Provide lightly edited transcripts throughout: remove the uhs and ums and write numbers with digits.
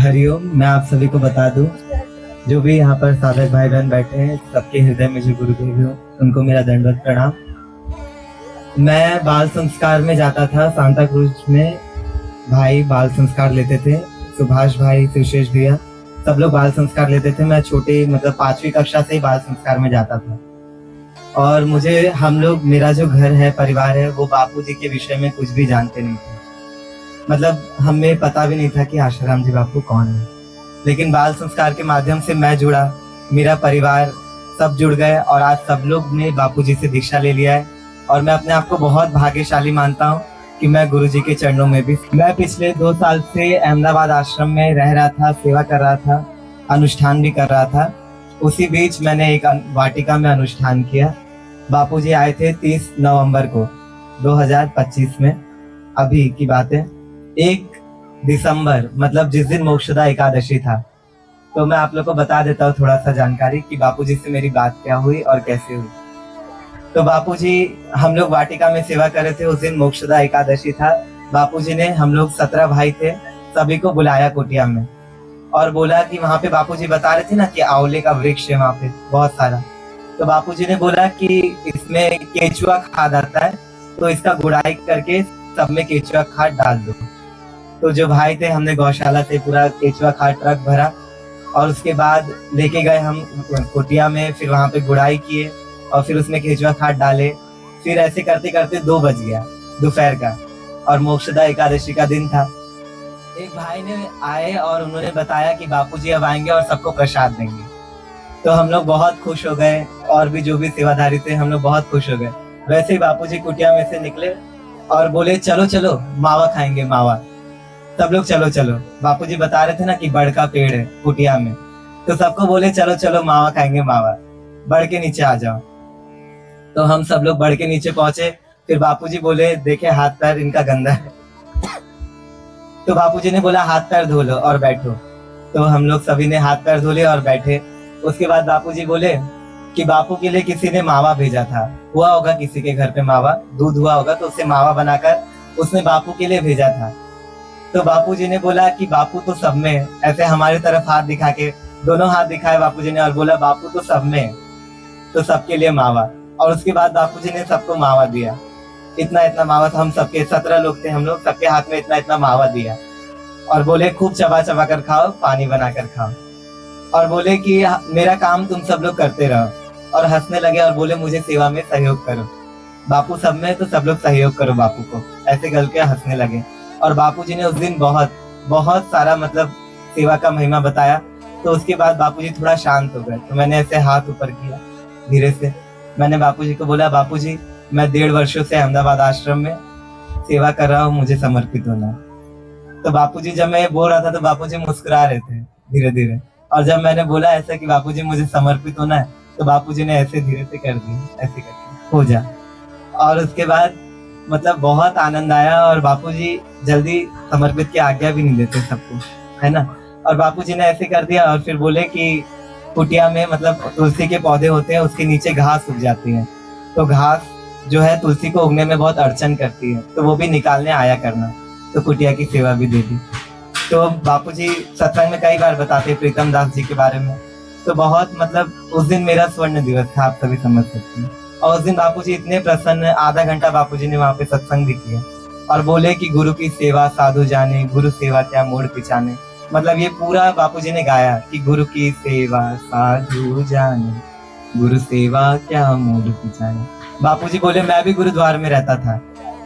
हरिओम। मैं आप सभी को बता दूं, जो भी यहाँ पर साधक भाई बहन बैठे हैं, सबके हृदय में जो गुरुदेव हो, उनको मेरा दंडवत प्रणाम। मैं बाल संस्कार में जाता था, सांता क्रूज में भाई बाल संस्कार लेते थे, सुभाष भाई, सुशेष भैया, सब लोग बाल संस्कार लेते थे। मैं छोटे मतलब 5वीं कक्षा से ही बाल संस्कार में जाता था। और मुझे हम लोग, मेरा जो घर है, परिवार है, वो बापू जी के विषय में कुछ भी जानते नहीं थे। मतलब हमें पता भी नहीं था कि आशाराम जी बापू कौन है। लेकिन बाल संस्कार के माध्यम से मैं जुड़ा, मेरा परिवार सब जुड़ गए और आज सब लोग ने बापू जी से दीक्षा ले लिया है। और मैं अपने आप को बहुत भाग्यशाली मानता हूँ कि मैं गुरु जी के चरणों में भी। मैं पिछले 2 साल से अहमदाबाद आश्रम में रह रहा था, सेवा कर रहा था, अनुष्ठान भी कर रहा था। उसी बीच मैंने एक वाटिका में अनुष्ठान किया। बापू जी आए थे 30 नवंबर को 2025 में, अभी की बात है। 1 दिसंबर मतलब जिस दिन मोक्षदा एकादशी था। तो मैं आप लोग को बता देता हूँ थोड़ा सा जानकारी कि बापूजी से मेरी बात क्या हुई और कैसे हुई। तो बापूजी, हम लोग वाटिका में सेवा कर रहे थे, उस दिन मोक्षदा एकादशी था। बापूजी ने, हम लोग 17 भाई थे, सभी को बुलाया कुटिया में और बोला कि वहां पे, बापूजी बता रहे थे ना कि आंवले का वृक्ष है वहां पे बहुत सारा। तो बापूजी ने बोला कि इसमें केचुआ खाद आता है, तो इसका गुड़ाई करके सब में केचुआ खाद डाल दो। तो जो भाई थे, हमने गौशाला से पूरा केचुआ खाद ट्रक भरा और उसके बाद लेके गए हम कुटिया में। फिर वहां पे गुड़ाई किए और फिर उसमें केचुआ खाद डाले। फिर ऐसे करते करते 2 बज गया दोपहर का और मोक्षदा एकादशी का दिन था। एक भाई ने आए और उन्होंने बताया कि बापूजी अब आएंगे और सबको प्रसाद देंगे। तो हम लोग बहुत खुश हो गए और भी जो भी सेवाधारी थे, हम लोग बहुत खुश हो गए। वैसे ही बापूजी कुटिया में से निकले और बोले, चलो चलो मावा खाएंगे, मावा। सब लोग चलो चलो। बापूजी बता रहे थे ना कि बड़ का पेड़ है कुटिया में, तो सबको बोले चलो चलो मावा खाएंगे, मावा, बड़ के नीचे आ जाओ। तो हम सब लोग बड़ के नीचे पहुंचे। फिर बापूजी बोले, देखे हाथ पैर इनका गंदा है। तो बापूजी ने बोला, हाथ पैर धो लो और बैठो। तो हम लोग सभी ने हाथ पैर धो लिए और बैठे। उसके बाद बापूजी बोले कि बापू के लिए किसी ने मावा भेजा था, हुआ होगा किसी के घर पे मावा, दूध हुआ होगा, तो उससे मावा बनाकर उसने बापू के लिए भेजा था। तो बापूजी ने बोला कि बापू तो सब में है। ऐसे हमारी तरफ हाथ दिखा के, दोनों हाथ दिखाए बापूजी ने और बोला, बापू तो सब में है, तो सबके लिए मावा। और उसके बाद बापूजी ने सबको मावा दिया। इतना इतना मावा था, हम सबके 17 लोग थे, हम लोग सबके हाथ में इतना इतना मावा दिया और बोले, खूब चबा चबा कर खाओ, पानी बनाकर खाओ। और बोले कि मेरा काम तुम सब लोग करते रहो। और हंसने लगे और बोले, मुझे सेवा में सहयोग करो। बापू सब में, तो सब लोग सहयोग करो बापू को। ऐसे करके हंसने लगे। और बापूजी ने उस दिन बहुत बहुत सारा मतलब सेवा का महिमा बताया। तो उसके बाद बापूजी थोड़ा शांत हो गए। तो मैंने ऐसे हाथ ऊपर किया धीरे से। मैंने बापूजी को बोला, बापूजी मैं 1.5 वर्षों से अहमदाबाद आश्रम में सेवा कर रहा हूँ, मुझे समर्पित होना है। तो बापूजी, जब मैं बोल रहा था तो बापूजी मुस्कुरा रहे थे धीरे धीरे। और जब मैंने बोला ऐसा कि बापूजी मुझे समर्पित होना है, तो बापूजी ने ऐसे धीरे से कर दी, ऐसे करके हो जा। और उसके बाद मतलब बहुत आनंद आया। और बापूजी जल्दी समर्पित की आज्ञा भी नहीं देते सबको, है ना। और बापूजी ने ऐसे कर दिया और फिर बोले कि कुटिया में मतलब तुलसी के पौधे होते हैं, उसके नीचे घास उग जाती है। तो घास जो है तुलसी को उगने में बहुत अड़चन करती है, तो वो भी निकालने आया करना। तो कुटिया की सेवा भी दे दी। तो बापूजी सत्संग में कई बार बताते प्रीतम दास जी के बारे में। तो बहुत मतलब उस दिन मेरा स्वर्ण दिवस था, आप सभी समझ सकते हैं। और उस दिन बापूजी इतने प्रसन्न, आधा घंटा बापूजी ने वहां पे सत्संग भी किया और बोले कि गुरु की सेवा साधु जाने, गुरु सेवा क्या मोड़ पिछाने। मतलब ये पूरा बापूजी ने गाया कि गुरु की सेवा साधु जाने, गुरु सेवा क्या मोड़ पिछाने। बापूजी बोले, मैं भी गुरुद्वार में रहता था,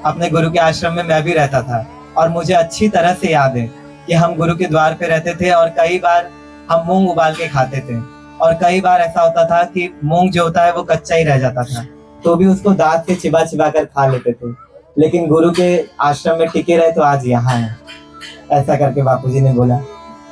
अपने गुरु के आश्रम में मैं भी रहता था। और मुझे अच्छी तरह से याद है कि हम गुरु के द्वार पे रहते थे और कई बार हम मूंग उबाल के खाते थे। और कई बार ऐसा होता था कि मूंग जो होता है वो कच्चा ही रह जाता था, तो भी उसको दांत से चिबा चिबा कर खा लेते थे। लेकिन गुरु के आश्रम में टिके रहे तो आज यहाँ है, ऐसा करके बापूजी ने बोला।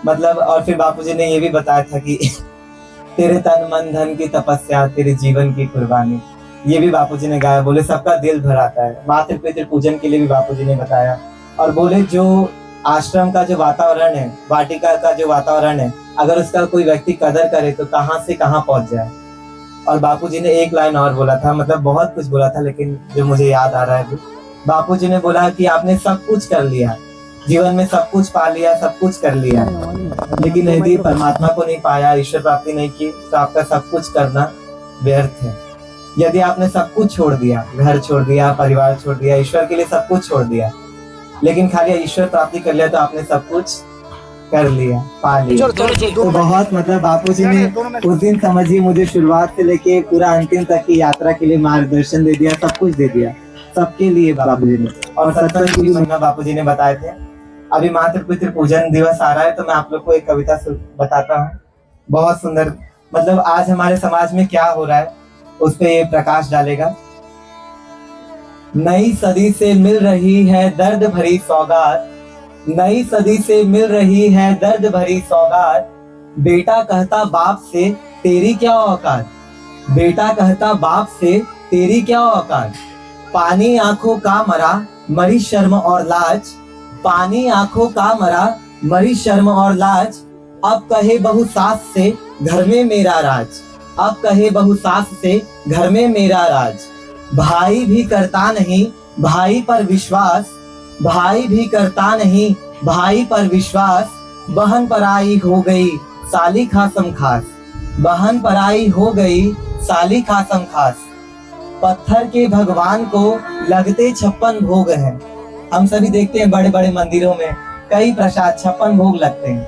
मतलब और फिर बापूजी ने ये भी बताया था कि तेरे तन मन धन की तपस्या, तेरे जीवन की कुर्बानी, ये भी बापूजी ने गाया। बोले सबका दिल भर आता है। मातृ पितृ पूजन के लिए भी बापूजी ने बताया। और बोले जो आश्रम का जो वातावरण है, वाटिका का जो वातावरण है, अगर उसका कोई व्यक्ति कदर करे तो कहाँ से कहाँ पहुंच जाए। और बापूजी ने एक लाइन और बोला था, मतलब बहुत कुछ बोला था लेकिन जो मुझे याद आ रहा है, बापूजी ने बोला कि आपने सब कुछ कर लिया, जीवन में सब कुछ पा लिया, सब कुछ कर लिया, लेकिन यदि परमात्मा को नहीं पाया, ईश्वर प्राप्ति नहीं की, तो आपका सब कुछ करना व्यर्थ है। यदि आपने सब कुछ छोड़ दिया, घर छोड़ दिया, परिवार छोड़ दिया, ईश्वर के लिए सब कुछ छोड़ दिया, लेकिन खाली ईश्वर प्राप्ति कर लिया, तो आपने सब कुछ कर लिया, पा लिया। तो बहुत मतलब बापूजी ने उस दिन समझिए मुझे शुरुआत से लेके पूरा अंतिम तक की यात्रा के लिए मार्गदर्शन दे दिया, सब कुछ दे दिया, सबके लिए बापूजी ने। और सत्संग की महिमा बापूजी ने बताए थे। अभी मातृ पितृ पूजन दिवस आ रहा है, तो मैं आप लोग को एक कविता बताता हूँ, बहुत सुंदर। मतलब आज हमारे समाज में क्या हो रहा है उस पे ये प्रकाश डालेगा। नई सदी से मिल रही है दर्द भरी सौगात, नई सदी से मिल रही है दर्द भरी सौगात, बेटा कहता बाप से तेरी क्या औकात, बेटा कहता बाप से तेरी क्या औकात, पानी आंखों का मरा मरी शर्म और लाज, पानी आंखों का मरा मरी शर्म और लाज, अब कहे बहू सास से घर में मेरा राज, अब कहे बहू सास से घर में मेरा राज, भाई भी करता नहीं भाई पर विश्वास, भाई भी करता नहीं भाई पर विश्वास, बहन पराई हो गई साली खासम खास, बहन पराई हो गई साली खासम खास, पत्थर के भगवान को लगते 56 भोग हैं। हम सभी देखते हैं बड़े बड़े मंदिरों में कई प्रसाद 56 भोग लगते हैं।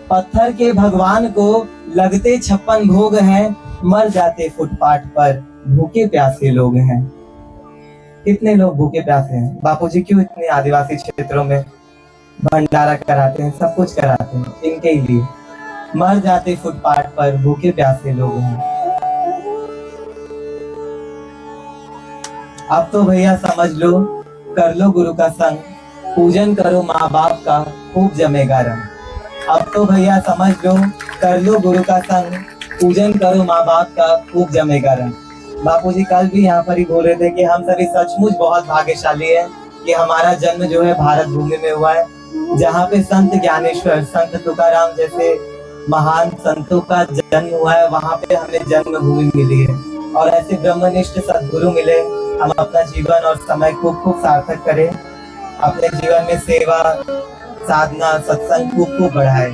पत्थर के भगवान को लगते 56 भोग हैं, मर जाते फुटपाथ पर भूखे प्यासे लोग हैं। कितने लोग भूखे प्यासे हैं। बापूजी क्यों इतने आदिवासी क्षेत्रों में भंडारा कराते हैं, सब कुछ कराते हैं इनके ही लिए। मर जाते फुटपाथ पर भूखे प्यासे लोग हैं। अब तो भैया समझ लो, कर लो गुरु का संग, पूजन करो माँ बाप का खूब जमेगा रंग। अब तो भैया समझ लो, कर लो गुरु का संग, पूजन करो माँ बाप का खूब जमेगा रंग। बापूजी कल भी यहाँ पर ही बोल रहे थे कि हम सभी सचमुच बहुत भाग्यशाली है कि हमारा जन्म जो है भारत भूमि में हुआ है, जहाँ पे संत ज्ञानेश्वर, संत तुकाराम जैसे महान संतों का जन्म हुआ है, वहाँ पे हमें जन्मभूमि मिली है। और ऐसे ब्रह्मनिष्ठ सद्गुरु मिले। हम अपना जीवन और समय को खूब सार्थक करें, अपने जीवन में सेवा, साधना, सत्संग खूब बढ़ाए।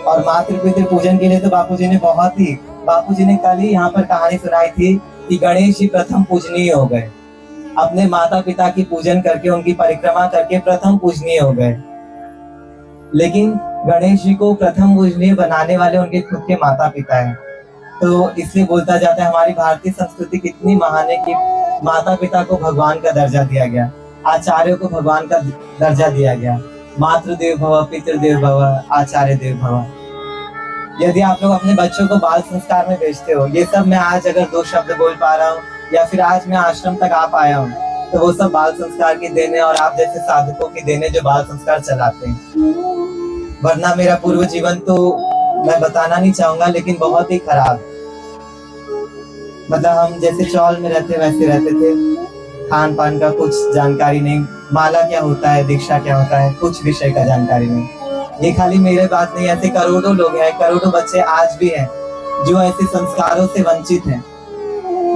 और मातृ पितृ पूजन के लिए तो बापूजी ने बहुत ही, बापूजी ने कल ही यहाँ पर कहानी सुनाई थी कि गणेश जी प्रथम पूजनीय हो गए, अपने माता पिता की पूजन करके, उनकी परिक्रमा करके प्रथम पूजनीय हो गए। लेकिन गणेश जी को प्रथम पूजनीय बनाने वाले उनके खुद के माता पिता हैं। तो इसलिए बोलता जाता है हमारी भारतीय संस्कृति कितनी महान है कि माता पिता को भगवान का दर्जा दिया गया, आचार्यों को भगवान का दर्जा दिया गया। मातृदेव भव, पितृदेव भव, आचार्य देव भव। यदि आप लोग अपने बच्चों को बाल संस्कार में भेजते हो, ये सब मैं आज अगर 2 शब्द बोल पा रहा हूँ या फिर आज मैं आश्रम तक आ पाया हूँ, तो वो सब बाल संस्कार की देने और आप जैसे साधकों की देने जो बाल संस्कार चलाते हैं। वरना मेरा पूर्व जीवन तो मैं बताना नहीं चाहूंगा, लेकिन बहुत ही खराब। मतलब हम जैसे चौल में रहते वैसे रहते थे, खान पान का कुछ जानकारी नहीं, माला क्या होता है, दीक्षा क्या होता है, कुछ विषय का जानकारी नहीं। ये खाली मेरे बात नहीं, ऐसे करोड़ों लोग हैं, करोड़ों बच्चे आज भी हैं जो ऐसे संस्कारों से वंचित हैं।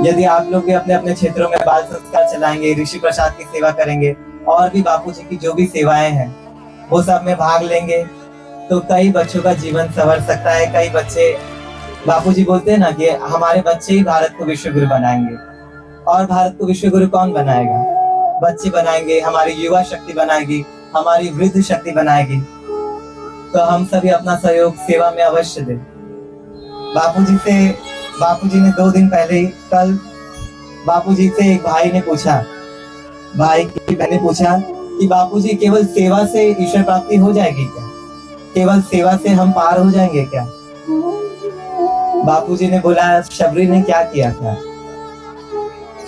यदि आप लोग भी अपने अपने क्षेत्रों में बाल संस्कार चलाएंगे, ऋषि प्रसाद की सेवा करेंगे और भी बापूजी की जो भी सेवाएं हैं वो सब में भाग लेंगे, तो कई बच्चों का जीवन संवर सकता है। कई बच्चे, बापूजी बोलते हैं ना कि हमारे बच्चे ही भारत को विश्व गुरु बनाएंगे। और भारत को विश्व गुरु कौन बनाएगा? बच्चे बनाएंगे, हमारी युवा शक्ति बनाएगी, हमारी वृद्ध शक्ति बनाएगी। तो हम सभी अपना सहयोग सेवा में अवश्य दें। बापूजी ने 2 दिन पहले ही, कल बापूजी से एक भाई ने पूछा, भाई की बहन ने पूछा कि बापूजी केवल सेवा से ईश्वर प्राप्ति हो जाएगी क्या? केवल सेवा से हम पार हो जाएंगे क्या? बापूजी ने बोला, शबरी ने क्या किया था?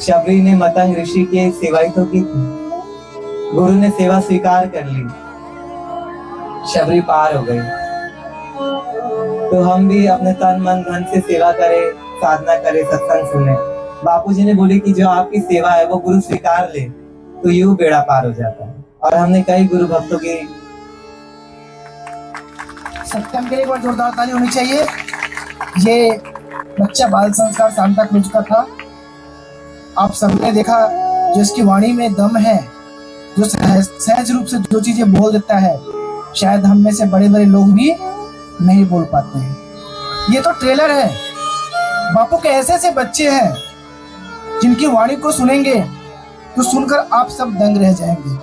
शबरी ने मतंग ऋषि की सेवा ही तो की थी। गुरु ने सेवा स्वीकार कर ली, शबरी पार हो गई। तो हम भी अपने तन मन धन से सेवा करें, साधना करें, सत्संग सुने। बापूजी ने बोली कि जो आपकी सेवा है वो गुरु स्वीकार ले तो यूं बेड़ा पार हो जाता है। और हमने कई गुरु भक्तों की, सत्यम के लिए बहुत जोरदार ताली होनी चाहिए। ये बच्चा बाल संस्कार सांता क्रूज का था। आप सबने देखा जो इसकी वाणी में दम है जो सहज रूप से जो चीजें बोल देता है, शायद हम में से बड़े बड़े लोग भी नहीं बोल पाते हैं। ये तो ट्रेलर है। बापू के ऐसे ऐसे बच्चे हैं जिनकी वाणी को सुनेंगे तो सुनकर आप सब दंग रह जाएंगे।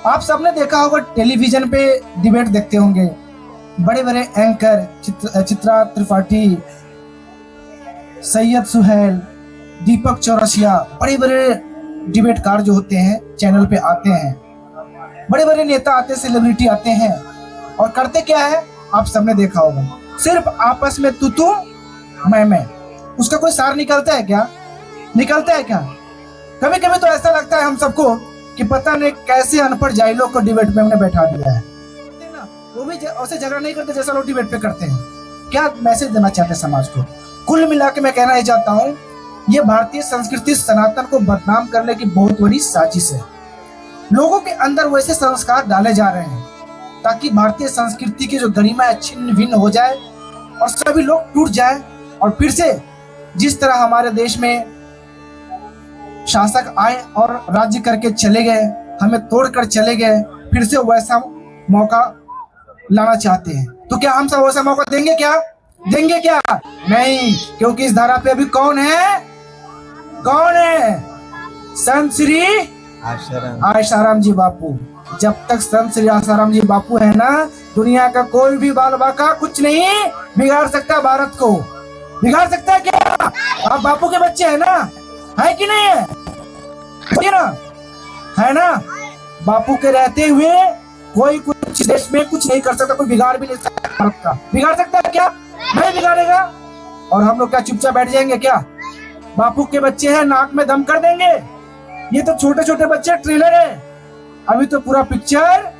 आप सबने देखा होगा, टेलीविजन पे डिबेट देखते होंगे, बड़े बड़े एंकर चित्रा त्रिपाठी, सैयद सुहेल, दीपक चौरसिया, बड़े बड़े डिबेटकार जो होते हैं चैनल पे आते हैं। बड़े बड़े नेता आते हैं, सेलिब्रिटी आते हैं, और करते क्या है आप सबने देखा होगा, सिर्फ आपस में तू मैं। उसका कोई सार निकलता है क्या? निकलता है क्या? कभी कभी तो ऐसा लगता है हम सबको कि पता नहीं कैसे अनपढ़ जाहिलों को डिबेट में हमने बैठा दिया है। वो भी ऐसे झगड़ा नहीं करते जैसा लोग डिबेट पे करते हैं। क्या मैसेज देना चाहते हैं समाज को? कुल मिला के मैं कहना ही चाहता हूँ, ये भारतीय संस्कृति सनातन को बदनाम करने की बहुत बड़ी साजिश है। लोगों के अंदर वैसे संस्कार डाले जा रहे हैं ताकि भारतीय संस्कृति की जो गरिमा है छिन्न भिन्न हो जाए और सभी लोग टूट जाए, और फिर से जिस तरह हमारे देश में शासक आए और राज्य करके चले गए, हमें तोड़कर चले गए, फिर से वैसा मौका लाना चाहते हैं। तो क्या हम सब वैसा मौका देंगे क्या? देंगे क्या? नहीं, क्योंकि इस धारा पे अभी कौन है? कौन है? संत श्री आशाराम जी बापू। जब तक संत श्री आशाराम जी बापू है ना, दुनिया का कोई भी बाल बाका कुछ नहीं बिगाड़ सकता। भारत को बिगाड़ सकता है क्या? आप बापू के बच्चे हैं ना, है कि नहीं है? ना है ना? बापू के रहते हुए कोई कुछ देश में कुछ नहीं कर सकता, कोई बिगाड़ भी नहीं सकता। भारत का बिगाड़ सकता है क्या? नहीं बिगाड़ेगा। और हम लोग क्या चुपचाप बैठ जाएंगे क्या? बापू के बच्चे हैं, नाक में दम कर देंगे। ये तो छोटे छोटे बच्चे, ट्रेलर है, अभी तो पूरा पिक्चर